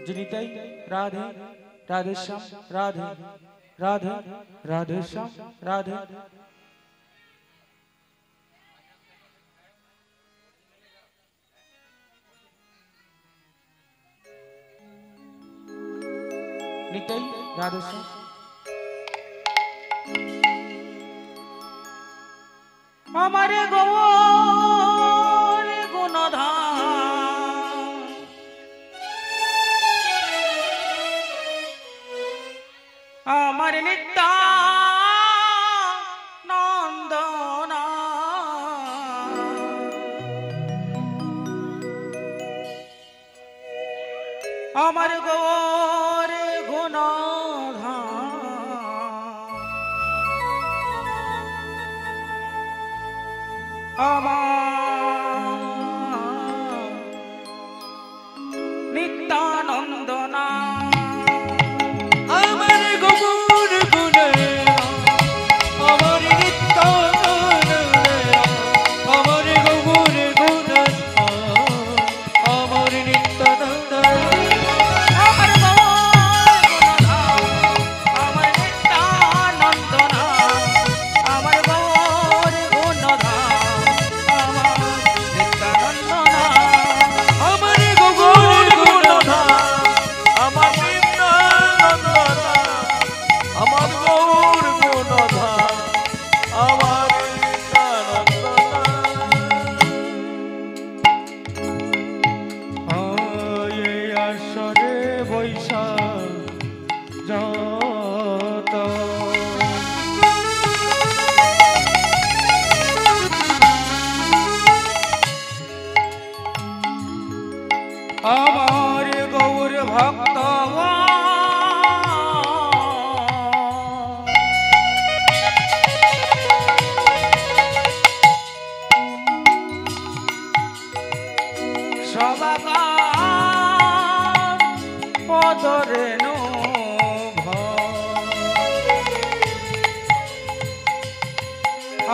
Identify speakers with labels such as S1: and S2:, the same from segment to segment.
S1: जिनिताई राधे राधे श्याम राधे राधे राधे श्याम राधे निताई राधे श्याम हमारे गौर गुणधाम हमारे नित्यानंदना हमारे गौर गुणधाम नित्यानंदना
S2: আমার গৌর গুণে আমার নিত্যানন্দে আমার গৌর গুণে আমার নিত্যানন্দে
S1: আমার গৌর আমার নিত্যানন্দনা আমার গৌর গুণধাম আমার নিত্যানন্দনা
S2: আমার গৌর গুণে আমার নিত্যানন্দে আমার গৌর গুণে আমার
S1: আয়ে আসরে বৈশাখ যত আমার গৌর ভক্ত সবাকার পদরেণু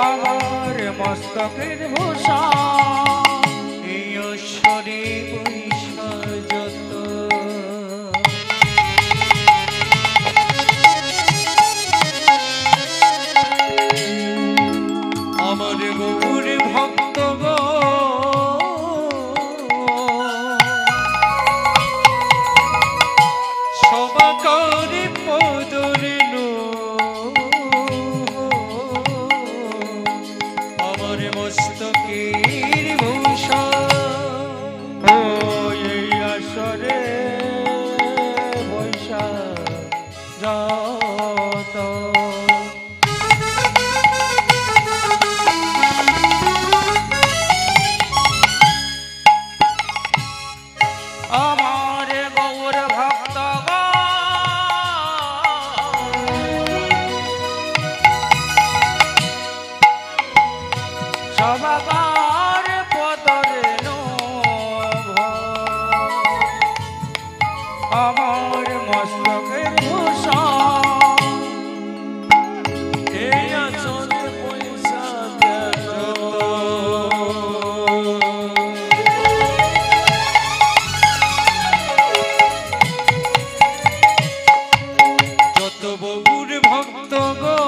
S1: আমার মস্তকের ভূষণ
S2: এই ঈশ্বরে বৈশাখ যত আমার গৌর ভক্ত সবাকারে পদরেণু আমার মস্তকের ভূষণ
S1: ও এই আসরে বৈশাখ যত আমার গৌর ভক্ত সবাকার পদরেণু আমার মস্তকের ভূষণ
S2: এই আসরে বৈশাখ যত বগুর ভক্ত গো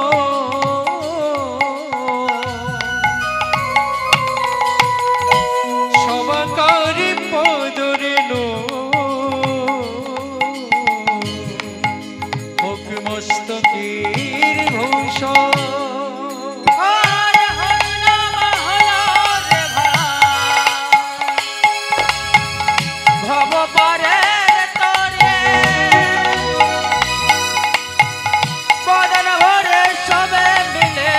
S2: সবাকারে পদরেণু হোক মস্তকের ভূষণ
S1: হরে হরি নাম হরে ভব পারে তরে বদন ভরে সবে মিলে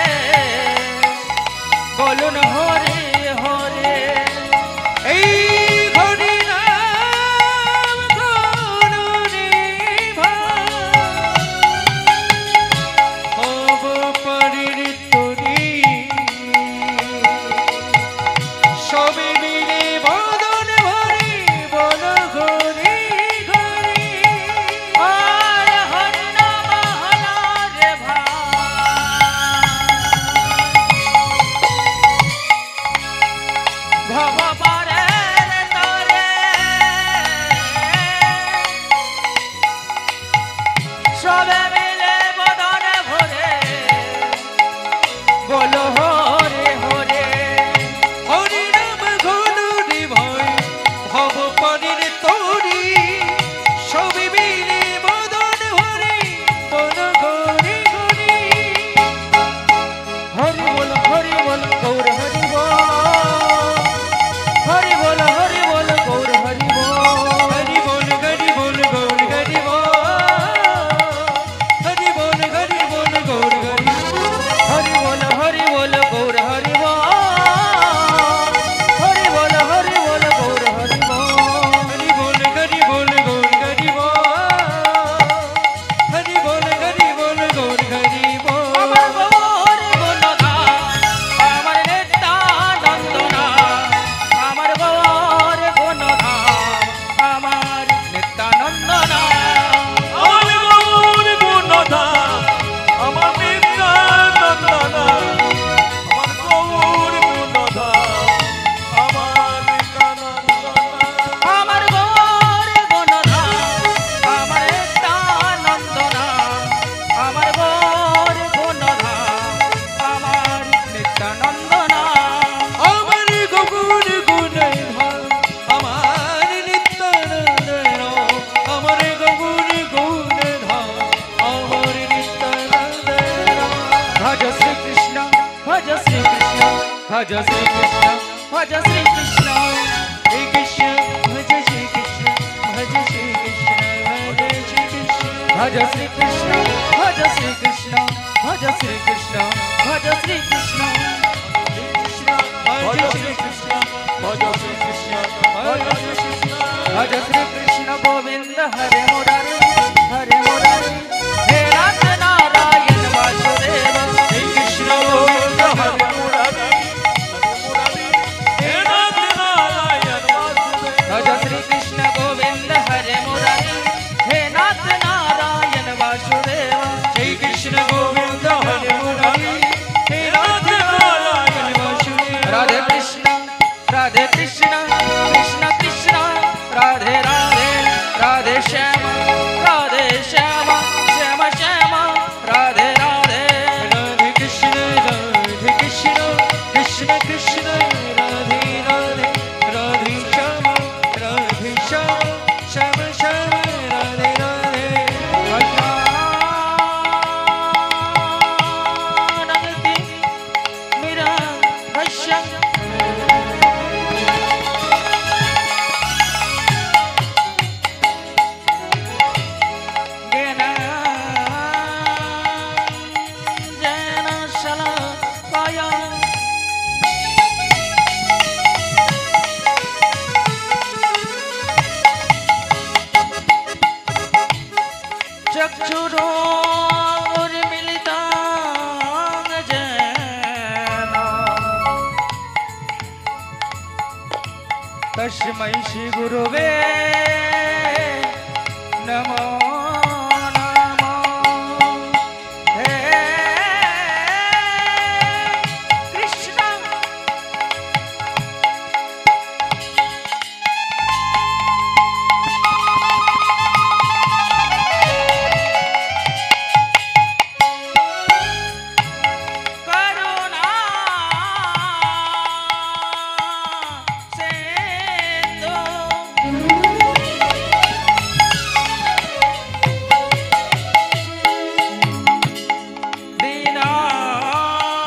S1: বলুন হরি হরি এই হরি নাম করুনি
S2: হব পারির তরি সবে মিলে বদন ভরি বল ঘরি ঘরি
S1: হরে হরি নাম হরে ভব পারে তরে भज श्री कृष्ण भज श्री कृष्ण
S2: हे कृष्ण भज श्री कृष्ण भज श्री कृष्ण भज श्री कृष्ण
S1: भज श्री कृष्ण भज श्री कृष्ण भज श्री कृष्ण भज श्री कृष्ण भज श्री कृष्ण भज श्री कृष्ण भज श्री कृष्ण गोविंद हरे मुरारी हे नाथ नारायण वासुदेव
S2: हे कृष्ण गोविंद हरे मुरारी हे नाथ नारायण वासुदेव
S1: भज श्री कृष्ण गोविंद हरे मुरारी हे नाथ नारायण वासुदेव
S2: हे कृष्ण गोविंद हरे मुरारी हे नाथ नारायण वासुदेव
S1: राधे कृष्ण कृष्ण कृष्ण राधे राधे राधे श्याम श्याम श्याम श्याम राधे राधे
S2: राधे कृष्ण कृष्ण कृष्ण कृष्ण राधे राधे राधे श्याम श्याम श्याम श्याम राधे राधे
S1: अज्ञानमिति मेरा भष्य चक्षुरोर्मिलिताङ् येन तस्मै श्रीगुरवे नमो नमः हे कृष्ण करुणा सिंधु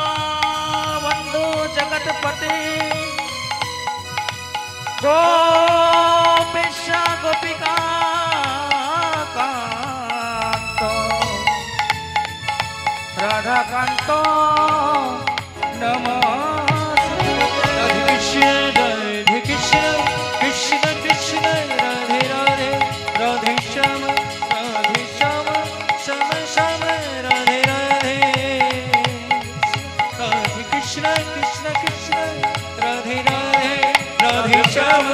S1: दीनबन्धु जगत्पति गोपेश गोपिका कान्त राधाकान्त नमस्ते
S2: राधे कृष्ण कृष्ण कृष्ण राधे राधे राधे श्याम श्याम श्याम राधे राधे राधे कृष्ण कृष्ण कृष्ण राधे राधे राधे श्याम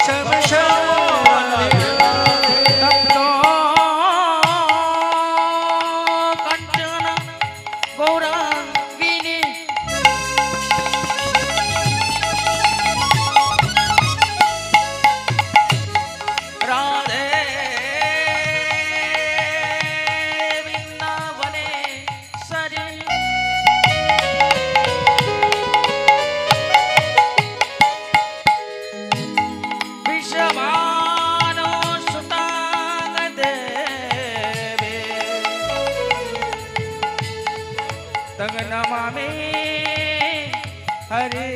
S2: श्याम श्याम राधे राधे
S1: तप्तो कंचन गौरांगिनी राधे वृंदावने सरी विषमानो सुतांग देवे तंग नमामि हरे